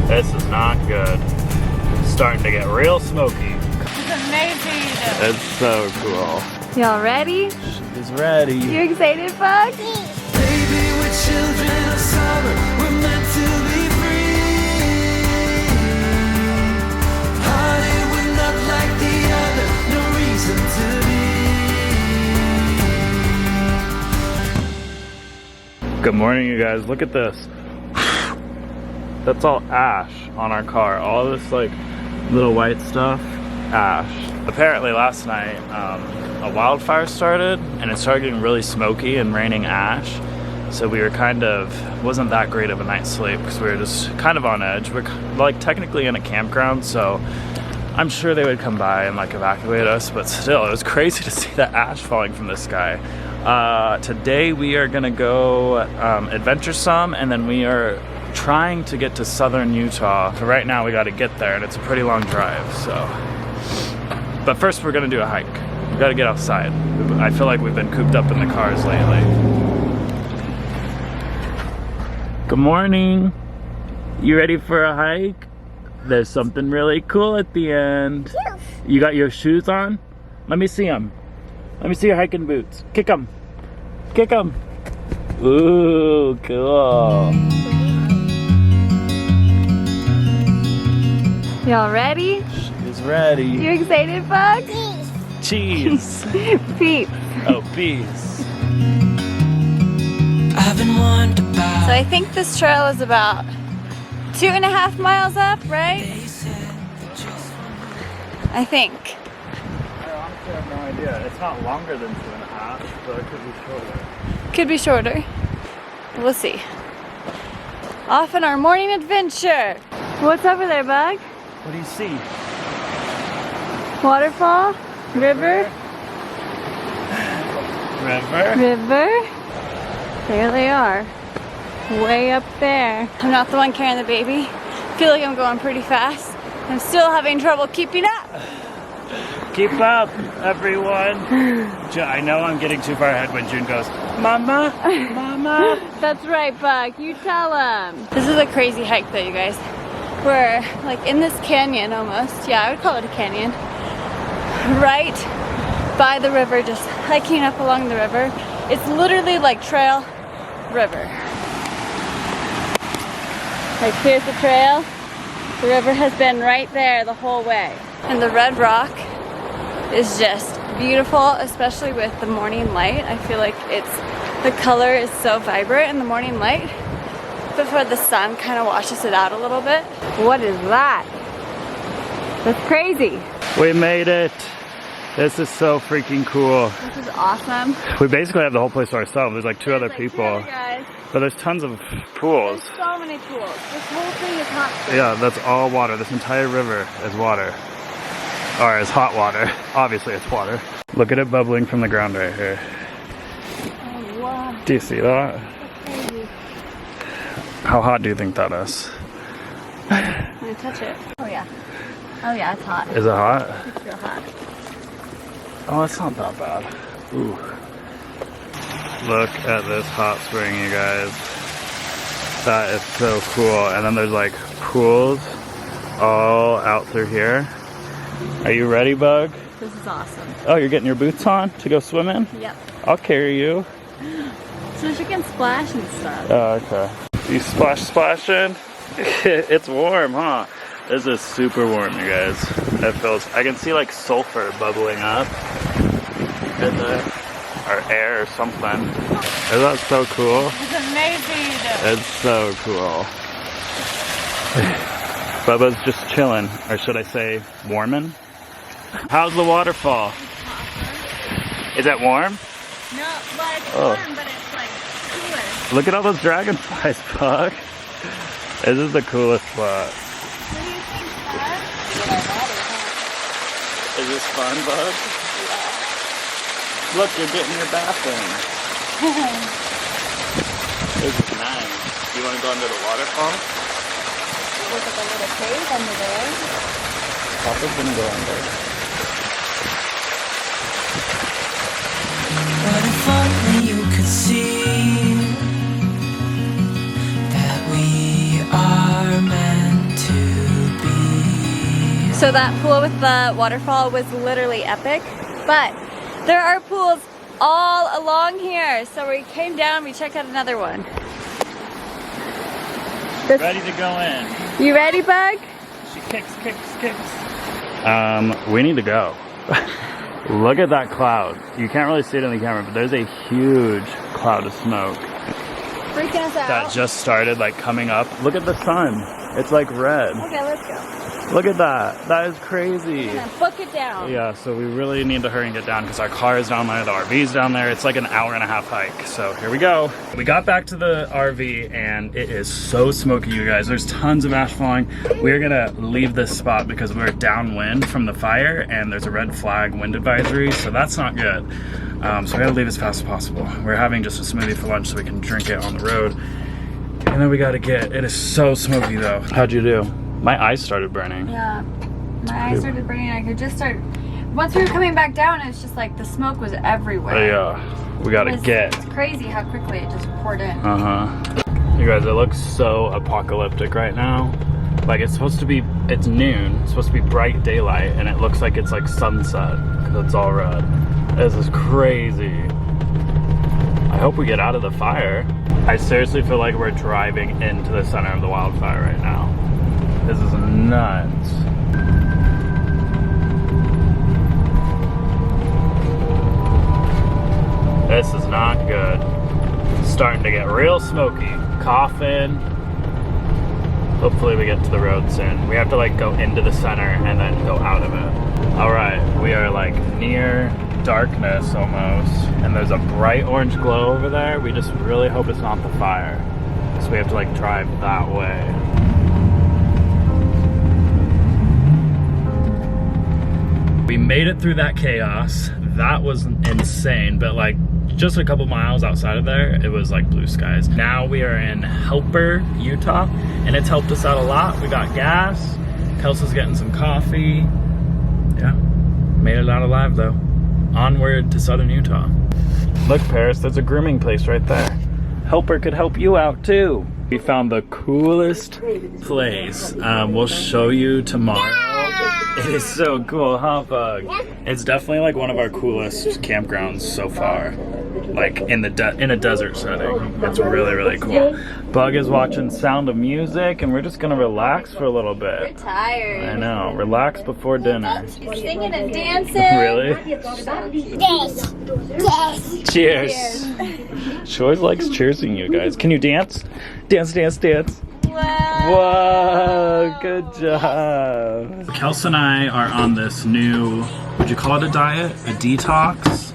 This is not good. It's starting to get real smoky. It's amazing. It's so cool. Y'all ready? She's ready. You excited, Buck? Baby, we're children of summer. We're meant to be free. Hearted, we're not like the other. No reason to be. Good morning, you guys. Look at this. That's all ash on our car. All this like little white stuff, ash. Apparently last night a wildfire started and it started getting really smoky and raining ash. So we were wasn't that great of a night's sleep because we were just kind of on edge. We're like technically in a campground, so I'm sure they would come by and like evacuate us, but still it was crazy to see the ash falling from the sky. Today we are gonna go adventure some, and then we are trying to get to southern Utah. So right now we got to get there, and it's a pretty long drive. So, but first we're gonna do a hike. We got to get outside. I feel like we've been cooped up in the cars lately. Good morning. You ready for a hike? There's something really cool at the end. You got your shoes on? Let me see them. Let me see your hiking boots. Kick them. Kick them. Ooh, cool. Y'all ready? She's ready. You excited, Buck? Cheese. Pete. Oh, peas. I've been wondering about. So I think this trail is about 2.5 miles up, right? I think. I honestly have no idea. It's not longer than 2.5, but it could be shorter. Could be shorter. We'll see. Off on our morning adventure. What's over there, Bug? What do you see? Waterfall? River? River? River? There they are. Way up there. I'm not the one carrying the baby. I feel like I'm going pretty fast. I'm still having trouble keeping up. Keep up, everyone. I know I'm getting too far ahead when June goes, Mama, Mama. That's right, Buck. You tell them. This is a crazy hike though, you guys. We're like in this canyon almost. Yeah, I would call it a canyon. Right by the river, just hiking up along the river. It's literally like trail, river. Like here's the trail. The river has been right there the whole way. And the red rock is just beautiful, especially with the morning light. I feel like the color is so vibrant in the morning light before the sun kind of washes it out a little bit. What is that? That's crazy. We made it. This is so freaking cool. This is awesome. We basically have the whole place to ourselves. There's like two other Like people. 2 other guys. But there's tons of pools. There's so many pools. This whole thing is hot springs. Yeah, that's all water. This entire river is water. Or is hot water. Obviously it's water. Look at it bubbling from the ground right here. Oh, wow. Do you see that? That's crazy. How hot do you think that is? I'm gonna touch it. Oh yeah. Oh yeah, it's hot. Is it hot? It's real hot. Oh, it's not that bad. Ooh. Look at this hot spring, you guys. That is so cool. And then there's like pools all out through here. Are you ready, Bug? This is awesome. Oh, you're getting your boots on to go swimming? Yep. I'll carry you. So she can splash and stuff. Oh, okay. You splashing? It's warm, huh? This is super warm, you guys. I can see like sulfur bubbling up in the or air or something. Is that so cool? It's amazing. It's so cool. Bubba's just chilling, or should I say warming? How's the waterfall? Is it warm? No, well, it's warm, but it's like cooler. Look at all those dragonflies, Buck. This is the coolest spot. What do you think, Bud? Is this fun, Bug? Look, you're getting your bath in. This is nice. You want to go under the waterfall? Look at the little cave under there. Papa's gonna go under. What if only you could see that we are meant to So that pool with the waterfall was literally epic, but there are pools all along here. So we came down, we checked out another one. Ready to go in. You ready, Bug? She kicks. We need to go. Look at that cloud. You can't really see it in the camera, but there's a huge cloud of smoke Freaking us out. that just started like coming up. Look at the sun. It's like red. Okay, let's go. Look at that. That is crazy. I'm gonna book it down. Yeah, so we really need to hurry and get down because our car is down there, the RV's down there. It's like an hour-and-a-half hike. So here we go. We got back to the RV and it is so smoky, you guys. There's tons of ash falling. We're gonna leave this spot because we're downwind from the fire and there's a red flag wind advisory, so that's not good. So we gotta leave as fast as possible. We're having just a smoothie for lunch so we can drink it on the road. And then we gotta get, it is so smoky though. How'd you do? My eyes started burning. Yeah, my eyes started burning. I could just start. Once we were coming back down, it's just like the smoke was everywhere. Yeah, we gotta get. It's crazy how quickly it just poured in. You guys, it looks so apocalyptic right now. Like it's supposed to be, it's noon, it's supposed to be bright daylight, and it looks like it's like sunset because it's all red. This is crazy. I hope we get out of the fire. I seriously feel like we're driving into the center of the wildfire right now. This is nuts. This is not good. It's starting to get real smoky. Coughing. Hopefully we get to the road soon. We have to like go into the center and then go out of it. All right, we are like near darkness almost. And there's a bright orange glow over there. We just really hope it's not the fire. So we have to like drive that way. We made it through that chaos. That was insane, but like just a couple miles outside of there, it was like blue skies. Now we are in Helper, Utah, and it's helped us out a lot. We got gas, Kelsey's getting some coffee. Yeah, made it out alive though. Onward to southern Utah. Look, Paris, there's a grooming place right there. Helper could help you out too. We found the coolest place. We'll show you tomorrow. It is so cool, huh, Bug? It's definitely like one of our coolest campgrounds so far. Like in a desert setting. It's really, really cool. Bug is watching Sound of Music, and we're just gonna relax for a little bit. We're tired. I know. Relax before dinner. She's singing and dancing. Really? Cheers. She always likes cheersing you guys. Can you dance? Dance, dance, dance. Whoa, good job. Kelsey and I are on this new, would you call it a diet? A detox?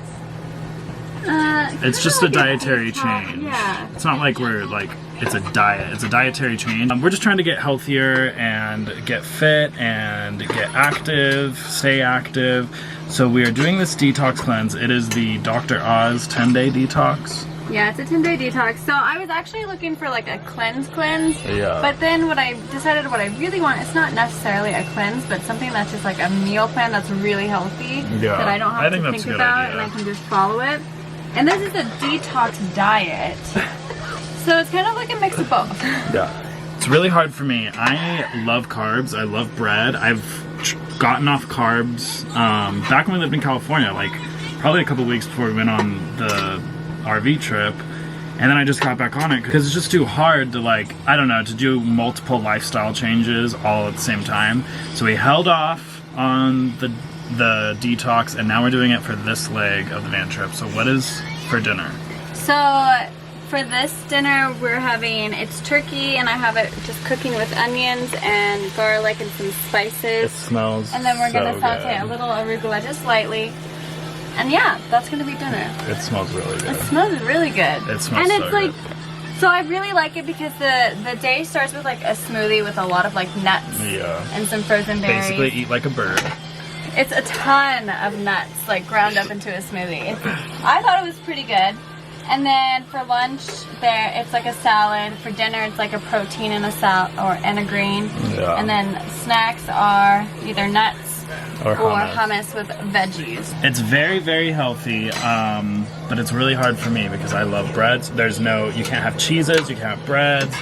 It's just a dietary change. Yeah. It's not like we're like, it's a diet. It's a dietary change. We're just trying to get healthier and get fit and get active, stay active. So we are doing this detox cleanse. It is the Dr. Oz 10-day detox. Yeah, it's a 10-day detox. So I was actually looking for like a cleanse. Yeah. But then what I decided what I really want, it's not necessarily a cleanse, but something that's just like a meal plan that's really healthy. Yeah. That I don't have to think about and I can just follow it. And this is a detox diet. So it's kind of like a mix of both. Yeah. It's really hard for me. I love carbs. I love bread. I've gotten off carbs back when we lived in California, like probably a couple weeks before we went on the RV trip, and then I just got back on it because it's just too hard to like, I don't know, to do multiple lifestyle changes all at the same time. So we held off on the detox, and now we're doing it for this leg of the van trip. So what is for dinner? So for this dinner we're having, it's turkey, and I have it just cooking with onions and garlic and some spices. It smells And then we're so gonna saute good. a little arugula just lightly. And yeah, that's gonna be dinner. It smells really good. It smells really good. It smells and so it's like, good. so I really like it because the day starts with like a smoothie with a lot of like nuts. Yeah. And some frozen berries. Basically eat like a bird. It's a ton of nuts like ground up into a smoothie. I thought it was pretty good. And then for lunch, it's like a salad. For dinner, it's like a protein and a salad and a green. Yeah. And then snacks are either nuts Or or hummus. hummus with veggies. It's very, very healthy, but it's really hard for me because I love breads. You can't have cheeses, you can't have breads.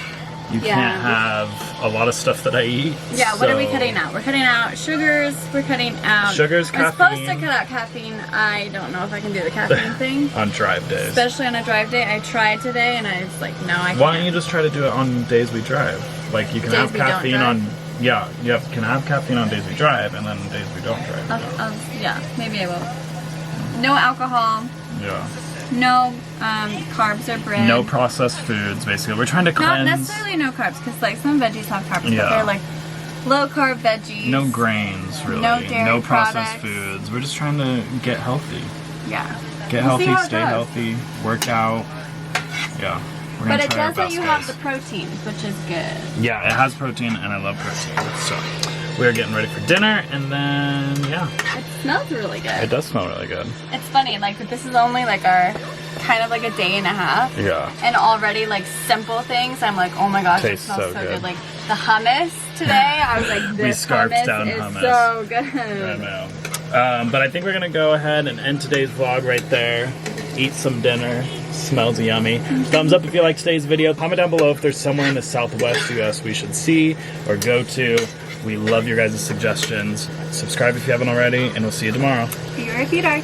You can't have a lot of stuff that I eat. Yeah, what are we cutting out? We're cutting out sugars, we're cutting out... Sugars, I'm caffeine. supposed to cut out caffeine. I don't know if I can do the caffeine thing. On drive days. Especially on a drive day. I tried today and I was like, no, I can't. Why don't you just try to do it on days we drive? Like, you can have caffeine on... Yeah, you can have caffeine on days we drive, and then days we don't drive. Yeah, maybe I will. No alcohol. Yeah. No carbs or bread. No processed foods, basically. We're trying to cleanse. Not necessarily no carbs, because like some veggies have carbs, Yeah. but they're like low carb veggies. No grains, really. No dairy No processed products. foods. We're just trying to get healthy. Yeah. Get We'll see healthy, how it stay goes. healthy, work out. Yeah. We're But gonna it try our does let best, you guys. have the proteins, which is good. Yeah, it has protein, and I love protein. So we're getting ready for dinner, and then yeah. It smells really good. It does smell really good. It's funny, like this is only like our kind of like a day and a half. Yeah. And already like simple things, I'm like, oh my gosh, Tastes it smells so so good. good. Like the hummus today, I was like, this scarfed hummus down is hummus. so good. I know. But I think we're gonna go ahead and end today's vlog right there. Eat some dinner. Smells yummy. Thumbs up if you like today's video. Comment down below if there's somewhere in the Southwest US we should see or go to. We love your guys' suggestions. Subscribe if you haven't already, and we'll see you tomorrow. Be right back.